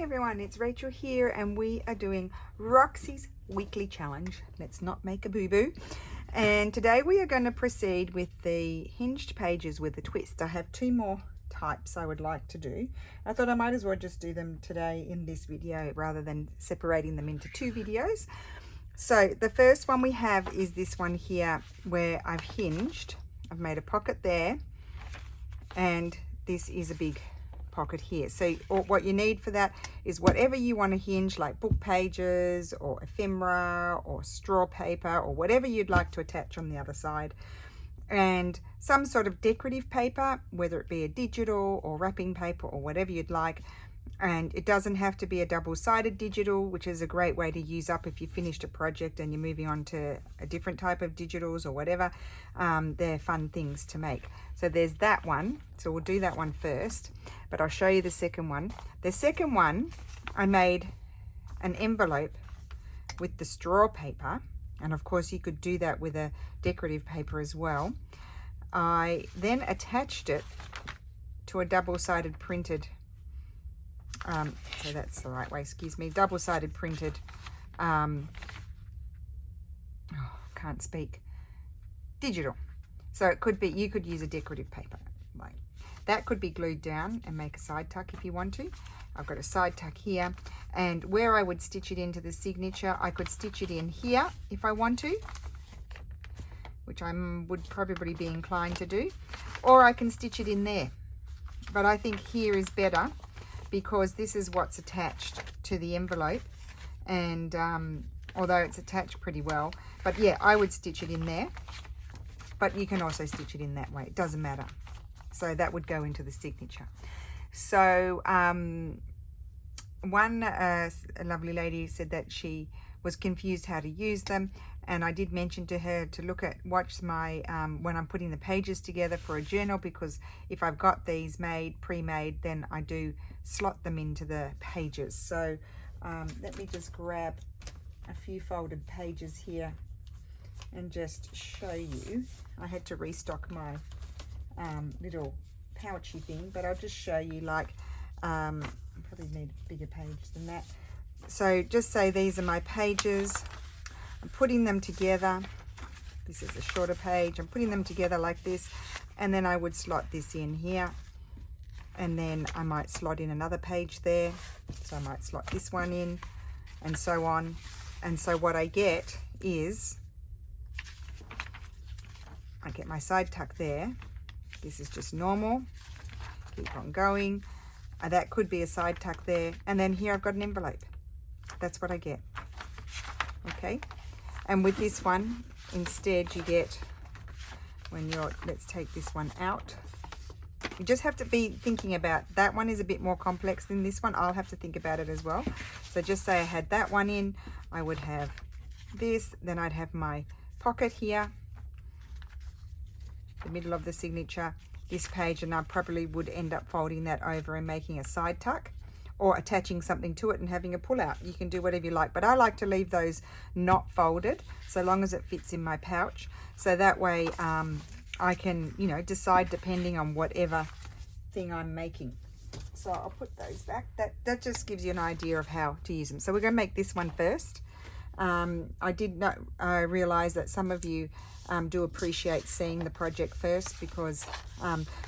morning everyone, it's Rachel here and we are doing Roxy's weekly challenge. Let's not make a boo-boo. And today we are going to proceed with the hinged pages with a twist. I have two more types I would like to do. I thought I might as well just do them today in this video rather than separating them into two videos. So the first one we have is this one here where I've hinged. I've made a pocket there and this is a big pocket here. So what you need for that is whatever you want to hinge, like book pages or ephemera or straw paper or whatever you'd like to attach on the other side, and some sort of decorative paper, whether it be a digital or wrapping paper or whatever you'd like. And it doesn't have to be a double-sided digital, which is a great way to use up if you finished a project and you're moving on to a different type of digitals or whatever. They're fun things to make. So there's that one. So we'll do that one first, but I'll show you the second one. The second one, I made an envelope with the straw paper. And of course you could do that with a decorative paper as well. I then attached it to a double-sided printed so that's the right way, excuse me, double-sided printed, can't speak, digital. So it could be, you could use a decorative paper, like that could be glued down and make a side tuck if you want to. I've got a side tuck here, and where I would stitch it into the signature, I could stitch it in here if I want to, which I would probably be inclined to do, or I can stitch it in there. But I think here is better, because this is what's attached to the envelope, and although it's attached pretty well, but yeah, I would stitch it in there, but you can also stitch it in that way, it doesn't matter. So that would go into the signature. So one a lovely lady said that she was confused how to use them, and I did mention to her to watch my when I'm putting the pages together for a journal, because if I've got these pre-made, then I do slot them into the pages. So let me just grab a few folded pages here and just show you. I had to restock my little pouchy thing, but I'll just show you, like I probably need a bigger page than that. So just say these are my pages. I'm putting them together. This is a shorter page. I'm putting them together like this, and then I would slot this in here, and then I might slot in another page there. So I might slot this one in, and so on. And so what I get is, I get my side tuck there. This is just normal. Keep on going. That could be a side tuck there. And then here I've got an envelope. That's what I get. Okay. And with this one, instead you get, let's take this one out. You just have to be thinking about, that one is a bit more complex than this one. I'll have to think about it as well. So just say I had that one in, I would have this, then I'd have my pocket here, the middle of the signature, this page, and I probably would end up folding that over and making a side tuck, or attaching something to it and having a pull out. You can do whatever you like, but I like to leave those not folded so long as it fits in my pouch. So that way I can, decide depending on whatever thing I'm making. So I'll put those back. That just gives you an idea of how to use them. So we're gonna make this one first. I did not realize that some of you do appreciate seeing the project first, because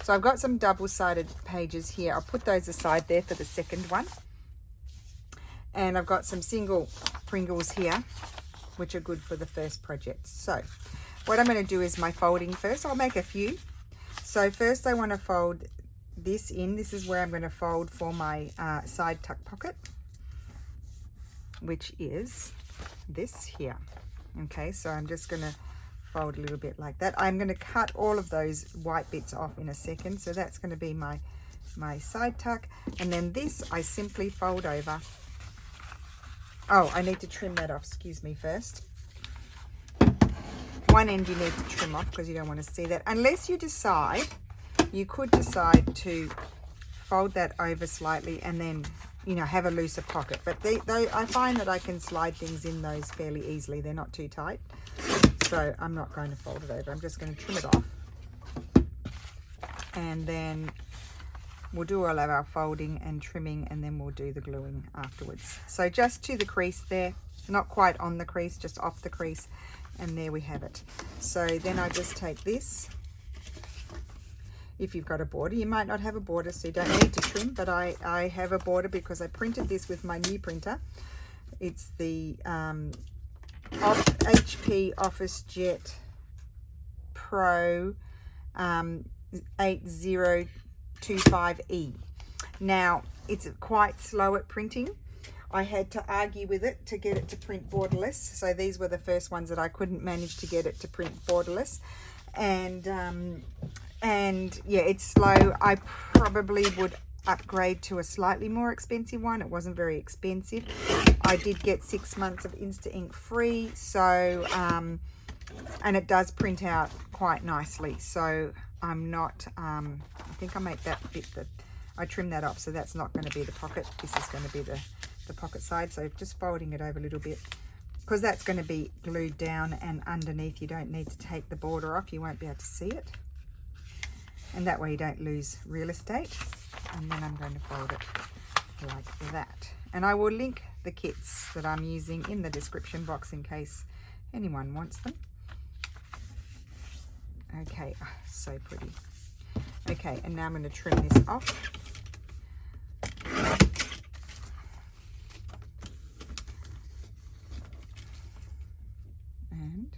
so I've got some double-sided pages here. I'll put those aside there for the second one, and I've got some single Pringles here which are good for the first project. So what I'm going to do is my folding first. I'll make a few. So first I want to fold this in. This is where I'm going to fold for my side tuck pocket, which is this here. Okay, so I'm just going to fold a little bit like that. I'm going to cut all of those white bits off in a second. So that's going to be my side tuck, and then this I simply fold over. Oh, I need to trim that off, excuse me, first. One end you need to trim off because you don't want to see that, unless you decide, you could decide to fold that over slightly and then have a looser pocket, but I find that I can slide things in those fairly easily. They're not too tight, so I'm not going to fold it over. I'm just going to trim it off, and then we'll do all of our folding and trimming, and then we'll do the gluing afterwards. So just to the crease there, not quite on the crease, just off the crease, and there we have it. So then I just take this. If you've got a border, you might not have a border, so you don't need to trim, but I have a border because I printed this with my new printer. It's the HP OfficeJet Pro 8025E. Now, it's quite slow at printing. I had to argue with it to get it to print borderless. So these were the first ones that I couldn't manage to get it to print borderless. And yeah, it's slow. I probably would upgrade to a slightly more expensive one. It wasn't very expensive. I did get 6 months of Insta Ink free, so and it does print out quite nicely. So I'm not I think I make that bit that I trim that up, so that's not going to be the pocket. This is going to be the pocket side. So just folding it over a little bit, because that's going to be glued down and underneath. You don't need to take the border off, you won't be able to see it, and that way you don't lose real estate. And then I'm going to fold it like that, and I will link the kits that I'm using in the description box in case anyone wants them. Okay, oh, so pretty. Okay, and now I'm going to trim this off. And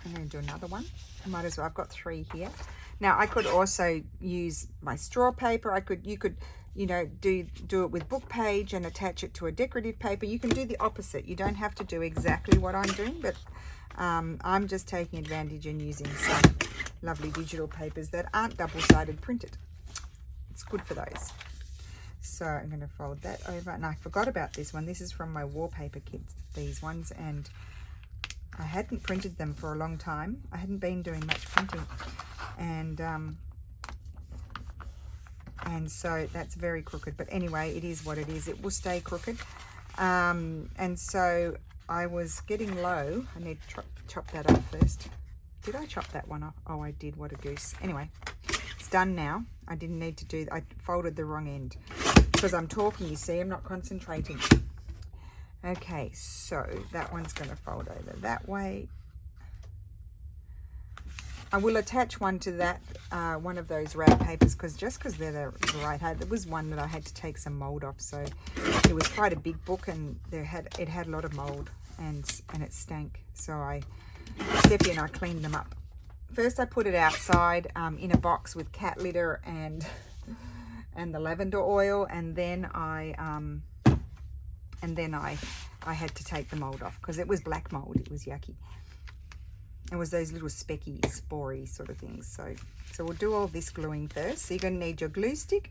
I'm going to do another one. I might as well, I've got 3 here. Now I could also use my straw paper. You could, you know, do it with book page and attach it to a decorative paper. You can do the opposite. You don't have to do exactly what I'm doing, but I'm just taking advantage and using some lovely digital papers that aren't double-sided printed. It's good for those. So I'm going to fold that over, and I forgot about this one. This is from my wallpaper kits, these ones, and I hadn't printed them for a long time. I hadn't been doing much printing, and so that's very crooked, but anyway, it is what it is. It will stay crooked. And so I was getting low. I need to chop that up first. Did I chop that one off? Oh, I did. What a goose. Anyway, it's done now. I didn't need to do, I folded the wrong end because I'm talking, you see, I'm not concentrating. Okay, so that one's going to fold over that way. I will attach one to that, one of those rag papers, because they're the right height. There was one that I had to take some mold off, so it was quite a big book, and it had a lot of mold, and it stank. So Steffi and I cleaned them up. First, I put it outside in a box with cat litter and the lavender oil, and then I had to take the mold off because it was black mold. It was yucky. It was those little specky, spory sort of things. So we'll do all this gluing first. So you're going to need your glue stick,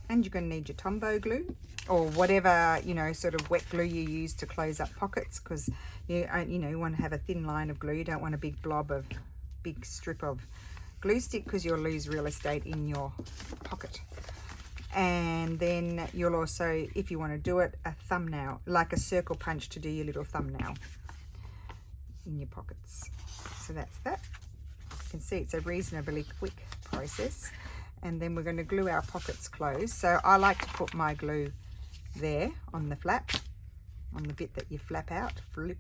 and you're going to need your Tombow glue, or whatever, you know, sort of wet glue you use to close up pockets, because you want to have a thin line of glue. You don't want a big strip of glue stick, because you'll lose real estate in your pocket. And then you'll also, if you want to do it, a thumbnail, like a circle punch to do your little thumbnail in your pockets. So that's that. You can see it's a reasonably quick process. And then we're going to glue our pockets closed. So I like to put my glue there on the flap, on the bit that you flap out, flip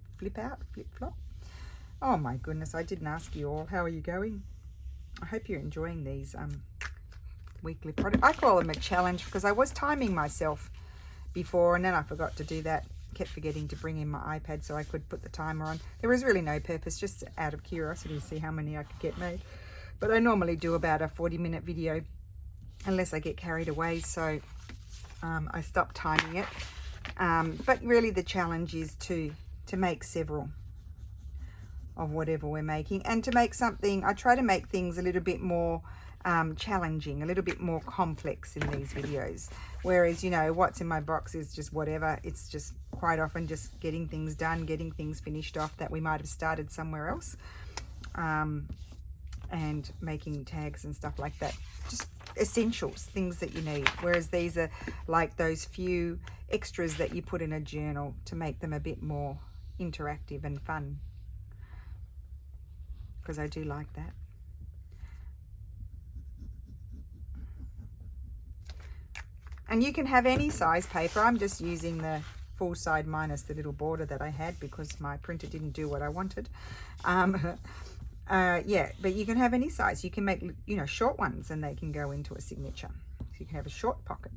flop. Oh my goodness, I didn't ask you all. How are you going? I hope you're enjoying these weekly products. I call them a challenge because I was timing myself before, and then I forgot to do that. Kept forgetting to bring in my iPad so I could put the timer on. There was really no purpose, just out of curiosity to see how many I could get made. But I normally do about a 40-minute video unless I get carried away, so I stopped timing it. But really the challenge is to make several of whatever we're making, and to make something, I try to make things a little bit more challenging, a little bit more complex in these videos, whereas, you know, what's in my box is just whatever. It's just quite often just getting things done, getting things finished off that we might have started somewhere else, and making tags and stuff like that, just essentials, things that you need, whereas these are like those few extras that you put in a journal to make them a bit more interactive and fun, because I do like that. And you can have any size paper. I'm just using the full side minus the little border that I had because my printer didn't do what I wanted. Yeah, but you can have any size. You can make, you know, short ones and they can go into a signature. So you can have a short pocket.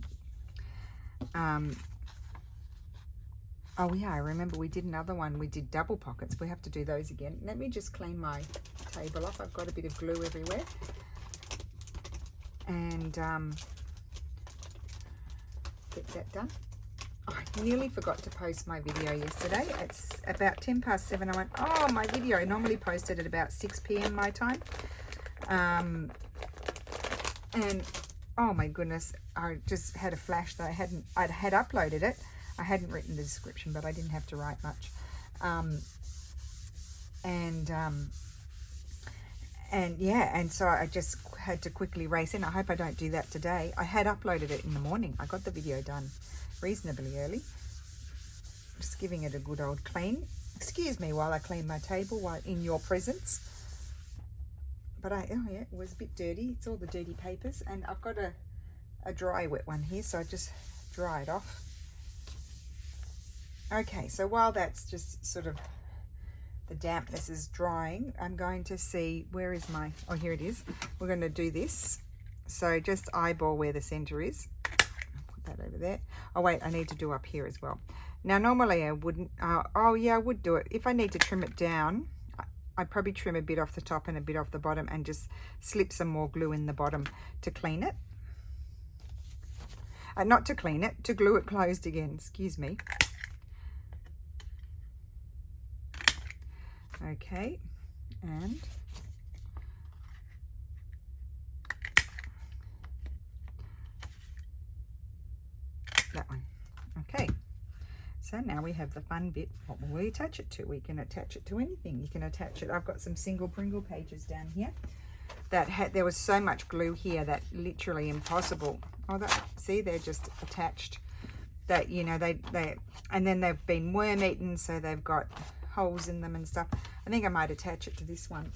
Oh yeah, I remember we did another one. We did double pockets. We have to do those again. Let me just clean my table off. I've got a bit of glue everywhere. And get that done. I nearly forgot to post my video yesterday. It's about 7:10. I went, oh, my video. I normally posted at about 6 p.m. my time. And oh my goodness, I just had a flash that I'd had uploaded it. I hadn't written the description, but I didn't have to write much. And yeah, and so I just had to quickly race in. I hope I don't do that today. I had uploaded it in the morning. I got the video done reasonably early. Just giving it a good old clean. Excuse me while I clean my table while in your presence. But oh yeah, it was a bit dirty. It's all the dirty papers, and I've got a dry wet one here, so I just dry it off. Okay, so while that's just sort of the dampness is drying, I'm going to see, where is my, oh here it is. We're going to do this. So just eyeball where the center is. Put that over there. Oh wait, I need to do up here as well. Now normally I wouldn't, oh yeah, I would do it. If I need to trim it down, I'd probably trim a bit off the top and a bit off the bottom and just slip some more glue in the bottom to clean it. Not to clean it, to glue it closed again, excuse me. Okay, and that one. Okay, so now we have the fun bit. What will we attach it to? We can attach it to anything. You can attach it. I've got some single Pringle pages down here that had, there was so much glue here that literally impossible. Oh, that, see, they're just attached. That, you know, they and then they've been worm eaten, so they've got holes in them and stuff. I think I might attach it to this one.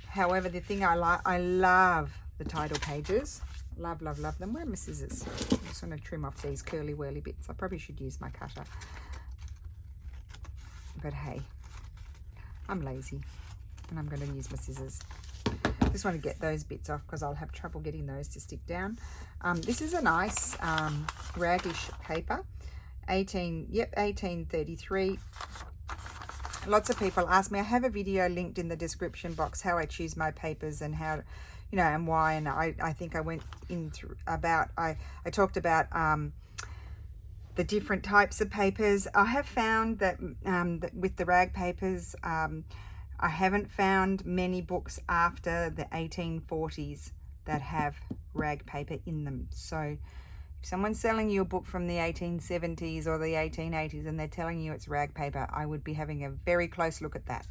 However, the thing I love the title pages. Love, love, love them. Where are my scissors? I just want to trim off these curly whirly bits. I probably should use my cutter. But hey, I'm lazy and I'm going to use my scissors. Just want to get those bits off because I'll have trouble getting those to stick down. This is a nice raggish paper. 1833. Lots of people ask me, I have a video linked in the description box, how I choose my papers and how, you know, and why. And I think I went in through about, I talked about the different types of papers. I have found that, that with the rag papers, I haven't found many books after the 1840s that have rag paper in them. So if someone's selling you a book from the 1870s or the 1880s and they're telling you it's rag paper, I would be having a very close look at that,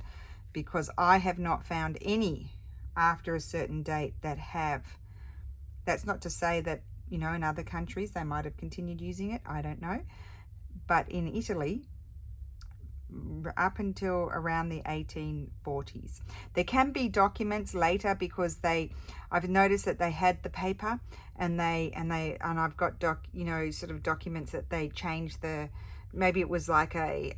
because I have not found any after a certain date that have. That's not to say that, you know, in other countries they might have continued using it, I don't know. But in Italy, up until around the 1840s. There can be documents later because I've noticed that they had the paper and I've got sort of documents that they changed maybe it was like a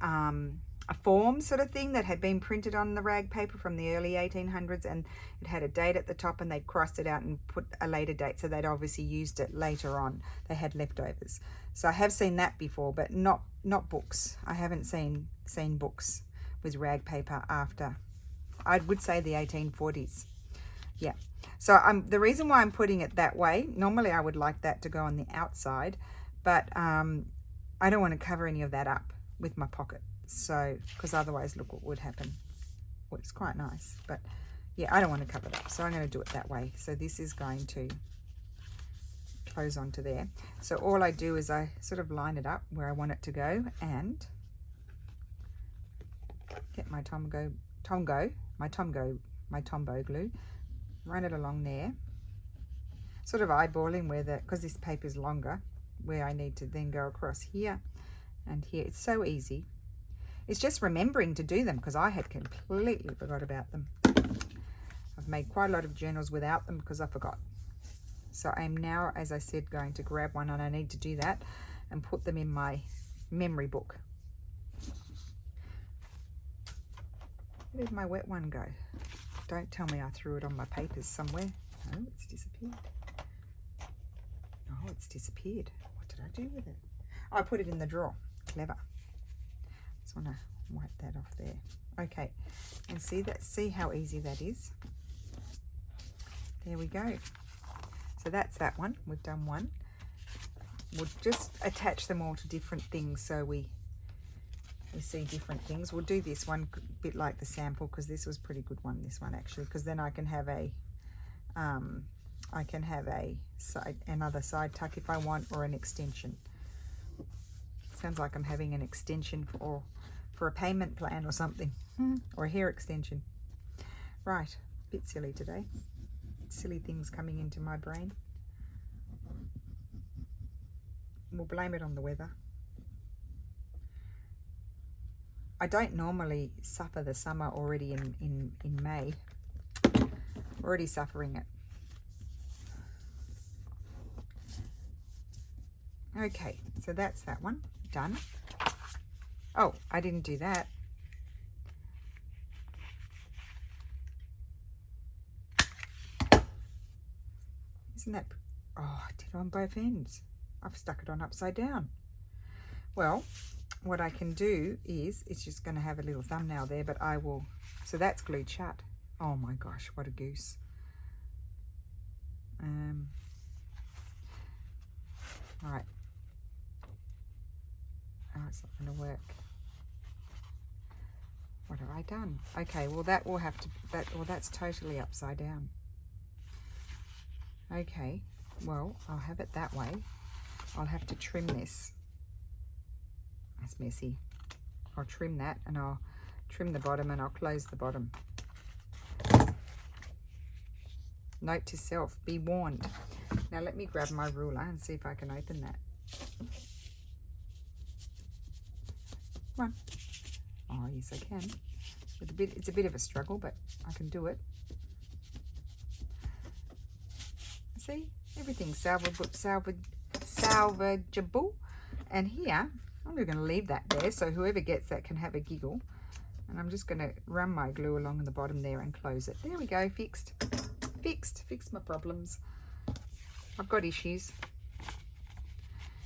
form sort of thing that had been printed on the rag paper from the early 1800s, and it had a date at the top and they crossed it out and put a later date, so they'd obviously used it later on. They had leftovers. So I have seen that before, but not books. I haven't seen books with rag paper after, I would say, the 1840s. Yeah. So the reason why I'm putting it that way, normally I would like that to go on the outside, but I don't want to cover any of that up with my pocket. So, because otherwise, look what would happen. Well, it's quite nice, but yeah, I don't want to cover it up. So I'm going to do it that way. So this is going to close onto there. So all I do is I sort of line it up where I want it to go and get my Tombow glue, run it along there, sort of eyeballing where because this paper is longer, where I need to then go across here and here. It's so easy. It's just remembering to do them, because I had completely forgot about them. I've made quite a lot of journals without them because I forgot. So I'm now, as I said, going to grab one, and I need to do that and put them in my memory book. Where did my wet one go? Don't tell me I threw it on my papers somewhere. No, it's disappeared. Oh, it's disappeared. What did I do with it? Oh, I put it in the drawer. Clever. Just want to wipe that off there. Okay, and see that? See how easy that is? There we go. So that's that one. We've done one. We'll just attach them all to different things so we see different things. We'll do this one a bit like the sample, because this was a pretty good one, this one actually, because then I can have a another side tuck if I want, or an extension. Sounds like I'm having an extension for a payment plan or something, or a hair extension. Right, bit silly today. Silly things coming into my brain. We'll blame it on the weather. I don't normally suffer the summer already in May. Already suffering it. Okay, so that's that one done. Oh, I didn't do that. Isn't that... Oh, I did it on both ends. I've stuck it on upside down. Well, what I can do is, it's just going to have a little thumbnail there, but I will... So that's glued shut. Oh my gosh, what a goose. All right. Oh, it's not going to work. What have I done? Okay, well that will have to... that's totally upside down. Okay, well, I'll have it that way. I'll have to trim this. That's messy. I'll trim that, and I'll trim the bottom, and I'll close the bottom. Note to self, be warned. Now let me grab my ruler and see if I can open that. Come on. Oh, yes I can. It's a bit of a struggle, but I can do it. See, everything's salvageable. And here, I'm going to leave that there, so whoever gets that can have a giggle. And I'm just going to run my glue along the bottom there and close it. There we go, fixed. Fixed my problems. I've got issues.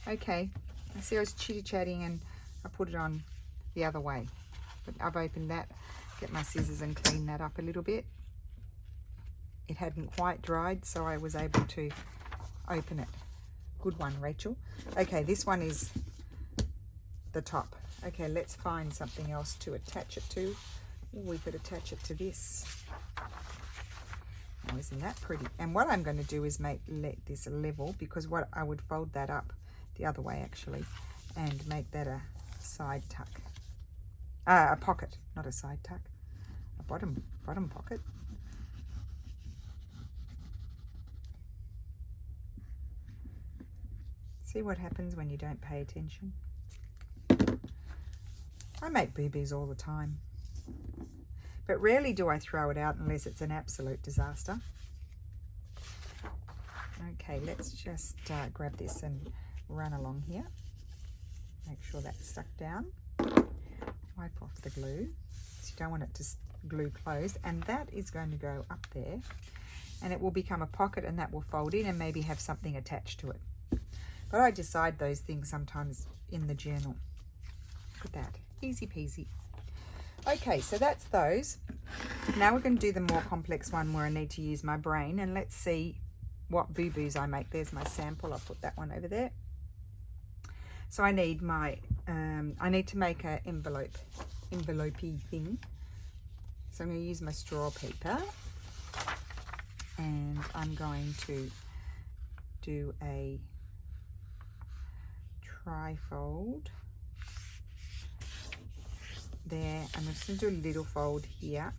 Okay, I see I was chitty-chatting and I put it on the other way. But I've opened that, get my scissors and clean that up a little bit. It hadn't quite dried, so I was able to open it. Good one, Rachel. Okay, this one is the top. Okay, let's find something else to attach it to. Ooh, we could attach it to this. Oh, isn't that pretty? And what I'm going to do is let this level, because what I would fold that up the other way actually, and make that a side tuck. A pocket, not a side tuck. A bottom pocket. See what happens when you don't pay attention? I make boo-boos all the time. But rarely do I throw it out unless it's an absolute disaster. Okay, let's just grab this and run along here. Make sure that's stuck down. Wipe off the glue. So you don't want it to glue closed. And that is going to go up there. And it will become a pocket, and that will fold in and maybe have something attached to it. But I decide those things sometimes in the journal. Look at that. Easy peasy. Okay, so that's those. Now we're going to do the more complex one where I need to use my brain, and let's see what boo-boos I make. There's my sample. I'll put that one over there. So I need my, I need to make an envelope-y thing. So I'm going to use my straw paper, and I'm going to do a trifold there. I'm just going to do a little fold here.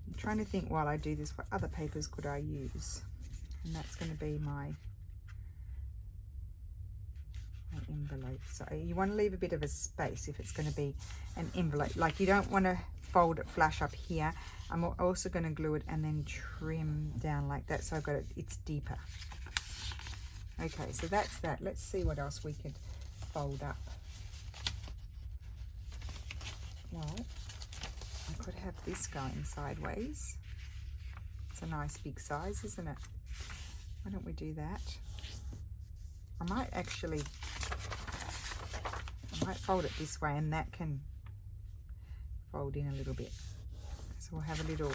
I'm trying to think while I do this, what other papers could I use? And that's going to be my envelope. So you want to leave a bit of a space if it's going to be an envelope. Like you don't want to fold it flush up here. I'm also going to glue it and then trim down like that, so I've got it, it's deeper. Okay, so that's that. Let's see what else we could fold up. Well, I could have this going sideways. It's a nice big size, isn't it? Why don't we do that? I might fold it this way, and that can fold in a little bit. So we'll have a little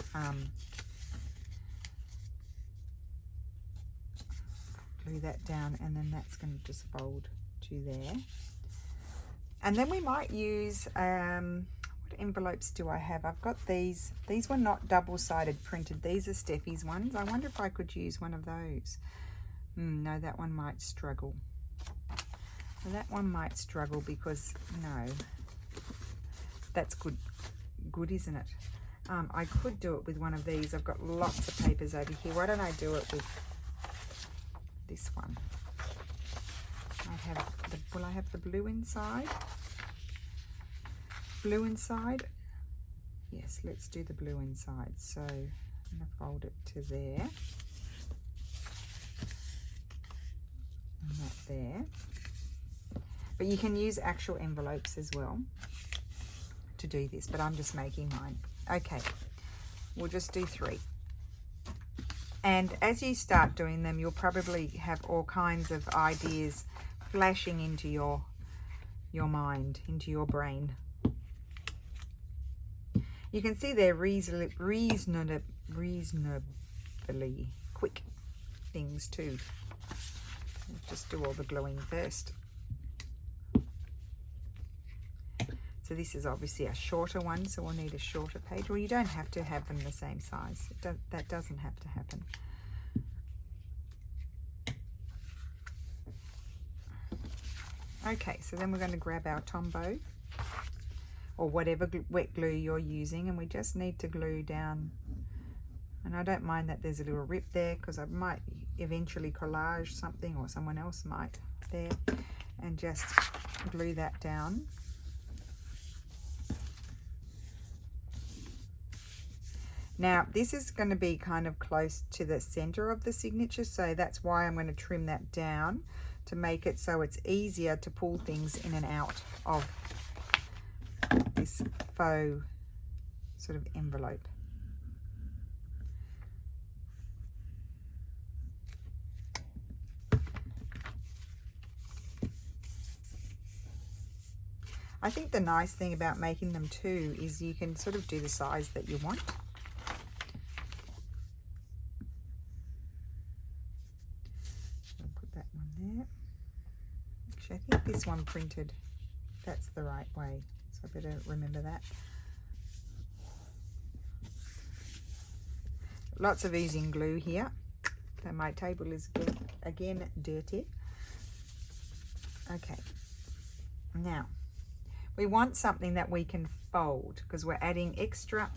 glue that down, and then that's going to just fold to there. And then we might use what envelopes do I have? I've got these were not double-sided printed, these are Steffi's ones. I wonder if I could use one of those. No, that one might struggle. So that one might struggle because no, that's good, isn't it? I could do it with one of these. I've got lots of papers over here. Why don't I do it with this one? Will I have the blue inside? Blue inside? Yes, let's do the blue inside. So I'm going to fold it to there. And that there. But you can use actual envelopes as well to do this, but I'm just making mine. Okay, we'll just do 3. And as you start doing them, you'll probably have all kinds of ideas flashing into your mind, into your brain. You can see they're reasonably quick things too. We'll just do all the gluing first. So this is obviously a shorter one, so we'll need a shorter page. Well, you don't have to have them the same size. That doesn't have to happen. Okay, so then we're going to grab our Tombow or whatever wet glue you're using, and we just need to glue down. And I don't mind that there's a little rip there because I might eventually collage something, or someone else might there, and just glue that down. Now this is going to be kind of close to the center of the signature, so that's why I'm going to trim that down to make it so it's easier to pull things in and out of this faux sort of envelope. I think the nice thing about making them too is you can sort of do the size that you want. I'll put that one there. Actually, I think this one printed, that's the right way, so I better remember that. Lots of oozing glue here. So my table is again dirty. Okay, now we want something that we can fold because we're adding extra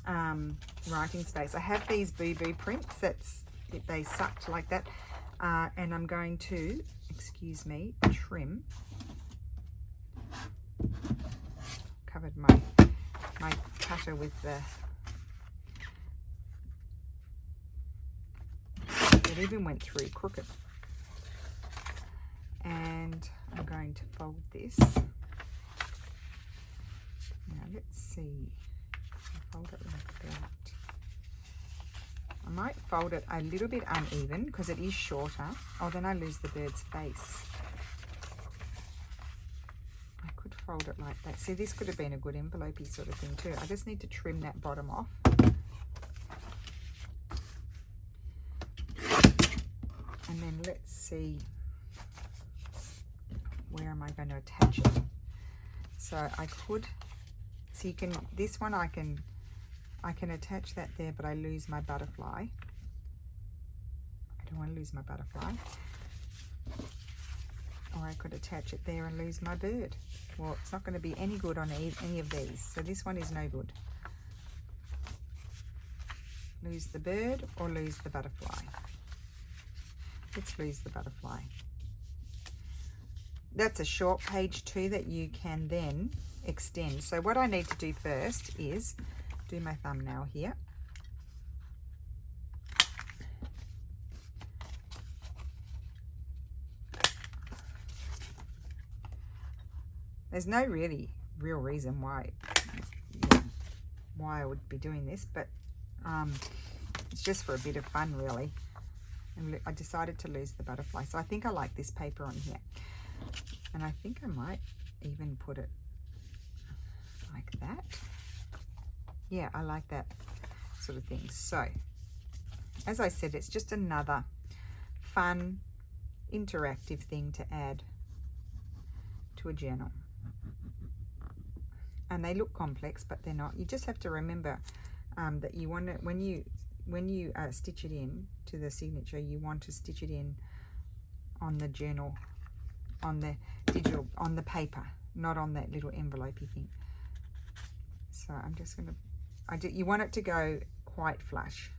writing space. I have these Boo Boo prints they sucked like that, and I'm going to, excuse me, trim. Covered my cutter with the. It even went through crooked. And I'm going to fold this. Now let's see. I'll fold it like that. I might fold it a little bit uneven because it is shorter. Oh, then I lose the bird's face. I could fold it like that. See, this could have been a good envelope-y sort of thing too. I just need to trim that bottom off. And then let's see, where am I going to attach it? So I could, so you can, this one I can attach that there, but I lose my butterfly. I don't want to lose my butterfly. Or I could attach it there and lose my bird. Well, it's not going to be any good on any of these. So this one is no good. Lose the bird or lose the butterfly. Let's lose the butterfly. that's a short page too that you can then extend. So what I need to do first is do my thumbnail here. There's no real reason why I would be doing this, but it's just for a bit of fun, really. And I decided to lose the butterfly, so I think I like this paper on here, and I think I might even put it like that. Yeah, I like that sort of thing. So as I said, it's just another fun interactive thing to add to a journal. And they look complex, but they're not. You just have to remember that you want to, when you stitch it in to the signature, you want to stitch it in on the journal, on the digital, on the paper, not on that little envelopey thing. So I'm just going to, you want it to go quite flush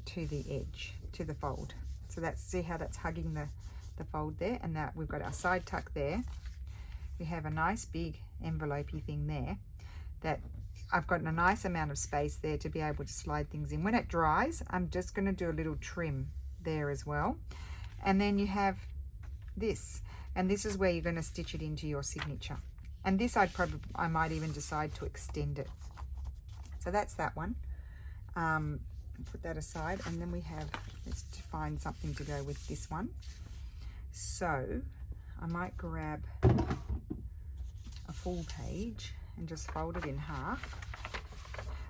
to the edge, to the fold. So that's, see how that's hugging the fold there, and that we've got our side tuck there. We have a nice big envelopey thing there that I've got a nice amount of space there to be able to slide things in. When it dries, I'm just going to do a little trim there as well. And then you have this, and this is where you're going to stitch it into your signature. And this I might even decide to extend it. So that's that one. Put that aside, and then we have, let's find something to go with this one. So I might grab a full page and just fold it in half.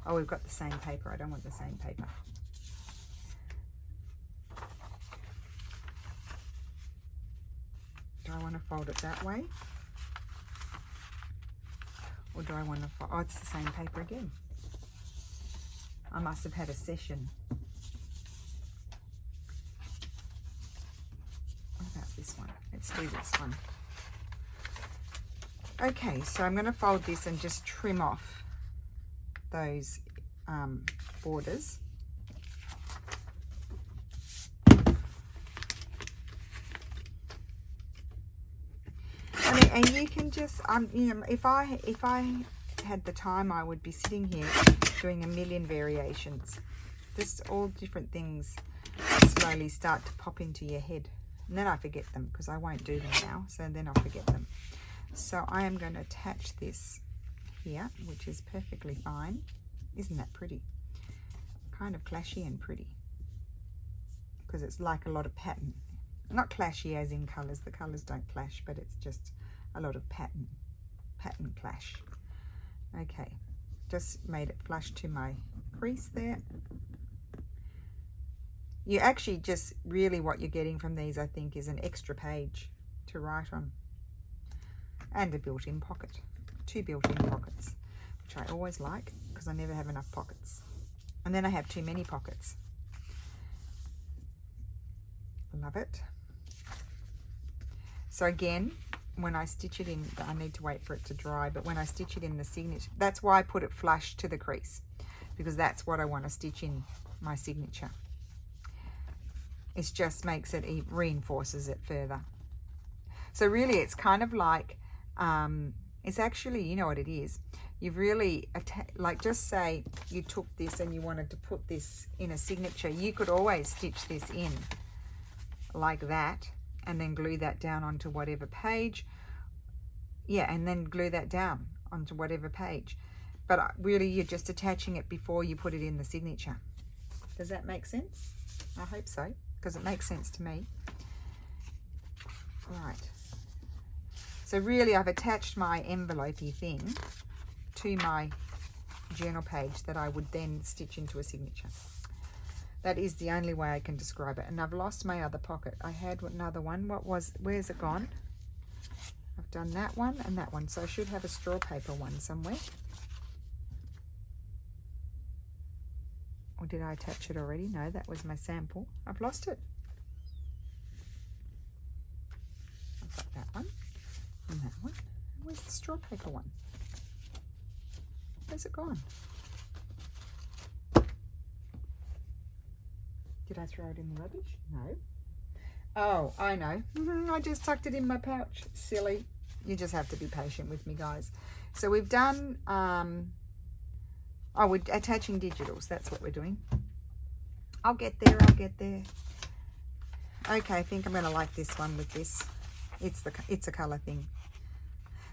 Oh, we've got the same paper. I don't want the same paper. Do I want to fold it that way? Or do I want to fold, oh, it's the same paper again. I must have had a session. What about this one? Let's do this one. Okay, so I'm going to fold this and just trim off those borders. And you can just, you know, if I had the time, I would be sitting here doing a million variations. Just all different things slowly start to pop into your head. And then I forget them because I won't do them now. So then I'll forget them. So I am going to attach this here, which is perfectly fine. Isn't that pretty? Kind of clashy and pretty. Because it's like a lot of pattern. Not clashy as in colours. The colours don't clash, but it's just a lot of pattern clash. Okay, just made it flush to my crease there. You actually just, really what you're getting from these, I think, is an extra page to write on. And a built-in pocket. 2 built-in pockets, which I always like because I never have enough pockets. And then I have too many pockets. Love it. So again, when I stitch it in, I need to wait for it to dry, but when I stitch it in the signature, that's why I put it flush to the crease, because that's what I want to stitch in my signature. It just makes it, it reinforces it further. So really it's kind of like, it's actually, you know what it is, you've really, like just say you took this and you wanted to put this in a signature, you could always stitch this in like that and then glue that down onto whatever page. Yeah, and then glue that down onto whatever page. But really you're just attaching it before you put it in the signature. Does that make sense? I hope so, because it makes sense to me. Right. So really I've attached my envelopey thing to my journal page that I would then stitch into a signature. That is the only way I can describe it. And I've lost my other pocket. I had another one. Where's it gone? I've done that one and that one. So I should have a straw paper one somewhere. Or did I attach it already? No, that was my sample. I've lost it. I've got that one and that one. Where's the straw paper one? Where's it gone? Did I throw it in the rubbish? No. Oh, I know. I just tucked it in my pouch. Silly. You just have to be patient with me, guys. So we've done, we're attaching digitals. That's what we're doing. I'll get there. Okay, I think I'm going to like this one with this. It's a color thing.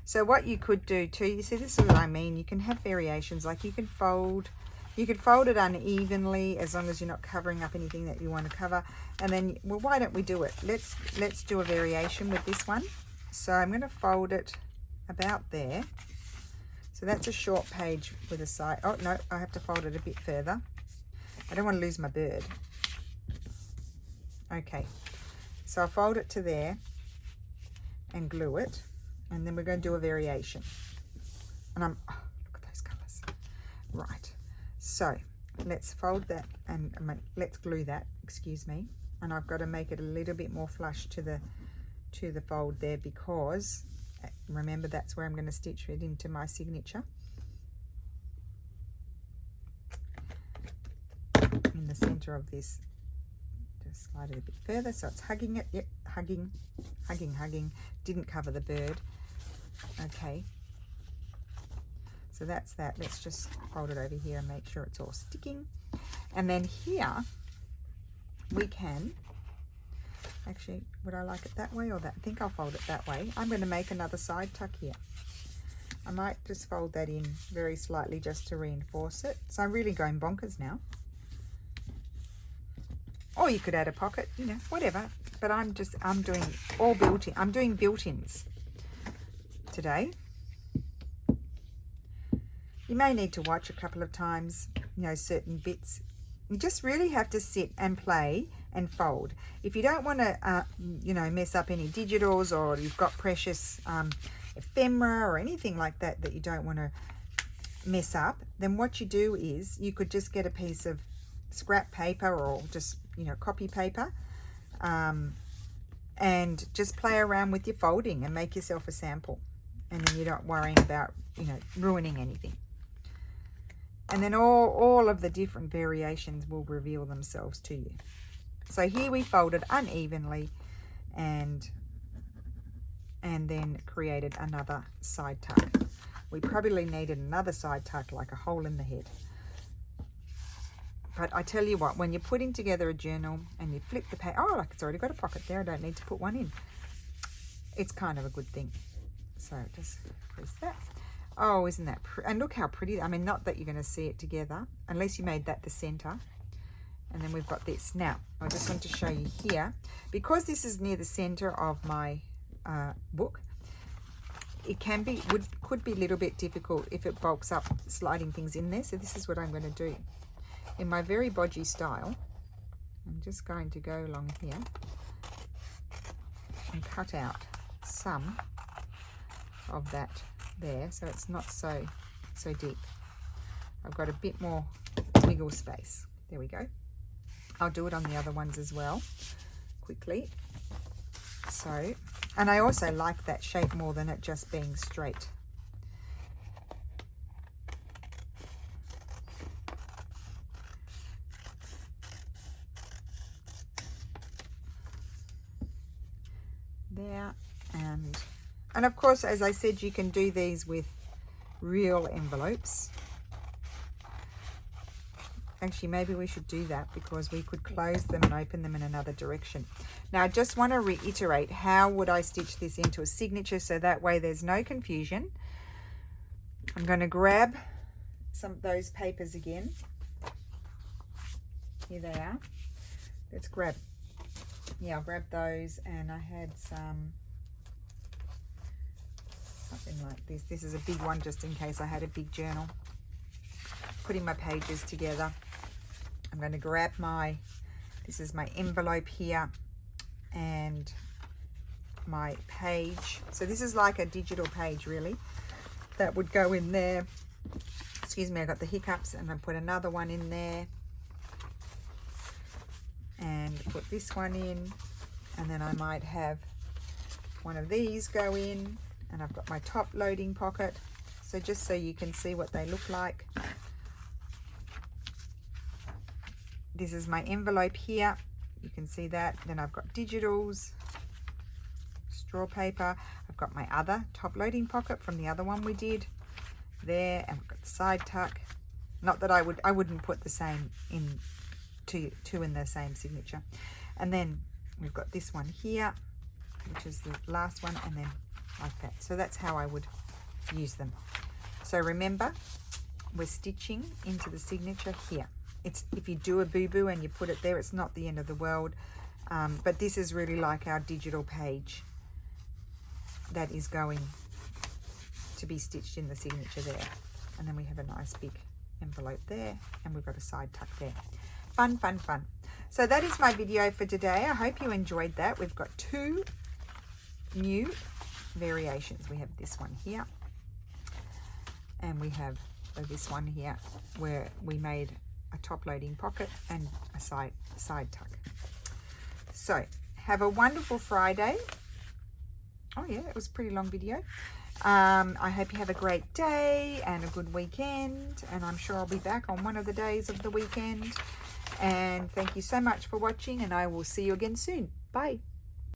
So what you could do too, you see, this is what I mean. You can have variations. Like you could fold it unevenly as long as you're not covering up anything that you want to cover. And then, well, why don't we do it? Let's do a variation with this one. So I'm going to fold it about there. So that's a short page with a side. Oh no, I have to fold it a bit further. I don't want to lose my bird. Okay, so I'll fold it to there and glue it, and then we're going to do a variation. And look at those colors. Right, so let's fold that and let's glue that, excuse me. And I've got to make it a little bit more flush to the fold there, because remember that's where I'm going to stitch it into my signature. In the center of this, just slide it a bit further so it's hugging it. Yep, hugging. Didn't cover the bird. Okay, so that's that. Let's just fold it over here and make sure it's all sticking. And then here we can actually, would I like it that way or that? I think I'll fold it that way. I'm going to make another side tuck here. I might just fold that in very slightly just to reinforce it. So I'm really going bonkers now. Or you could add a pocket, you know, whatever. But I'm doing all built-in. I'm doing built-ins today. You may need to watch a couple of times, you know, certain bits. You just really have to sit and play and fold. If you don't want to, you know, mess up any digitals, or you've got precious ephemera or anything like that that you don't want to mess up, then what you do is you could just get a piece of scrap paper or just, you know, copy paper, and just play around with your folding and make yourself a sample, and then you're not worrying about, you know, ruining anything. And then all of the different variations will reveal themselves to you. So here we folded unevenly and then created another side tuck. We probably needed another side tuck, like a hole in the head. But I tell you what, when you're putting together a journal and you flip the page, oh, like it's already got a pocket there, I don't need to put one in. It's kind of a good thing. So just press that. Oh, isn't that pretty? And look how pretty. I mean, not that you're going to see it together, unless you made that the center. And then we've got this. Now, I just want to show you here, because this is near the center of my book, it could be a little bit difficult if it bulks up sliding things in there. So this is what I'm going to do. In my very bodgy style, I'm just going to go along here and cut out some of that there, so it's not so deep. I've got a bit more wiggle space. There we go. I'll do it on the other ones as well quickly. So, and I also like that shape more than it just being straight. There, and of course, as I said, you can do these with real envelopes. Actually, maybe we should do that, because we could close them and open them in another direction. Now, I just want to reiterate, how would I stitch this into a signature so that way there's no confusion. I'm going to grab some of those papers again. Here they are. Let's grab, yeah, I'll grab those, and I had something like this. This is a big one, just in case I had a big journal. Putting my pages together. I'm going to grab this is my envelope here, and my page. So this is like a digital page, really, that would go in there. Excuse me, I got the hiccups, and I put another one in there, and put this one in, and then I might have one of these go in, and I've got my top loading pocket. So just so you can see what they look like. This is my envelope here. You can see that. Then I've got digitals, straw paper. I've got my other top loading pocket from the other one we did there, and we've got the side tuck. Not that I wouldn't put the same in two in the same signature. And then we've got this one here, which is the last one, and then like that. So that's how I would use them. So remember, we're stitching into the signature here. It's, if you do a boo-boo and you put it there, it's not the end of the world. But this is really like our digital page that is going to be stitched in the signature there. And then we have a nice big envelope there, and we've got a side tuck there. Fun, fun, fun. So that is my video for today. I hope you enjoyed that. We've got 2 new variations. We have this one here, and we have this one here where we made a top loading pocket and a side tuck. So have a wonderful Friday. Oh yeah, it was a pretty long video. I hope you have a great day and a good weekend, and I'm sure I'll be back on one of the days of the weekend. And thank you so much for watching, and I will see you again soon. Bye.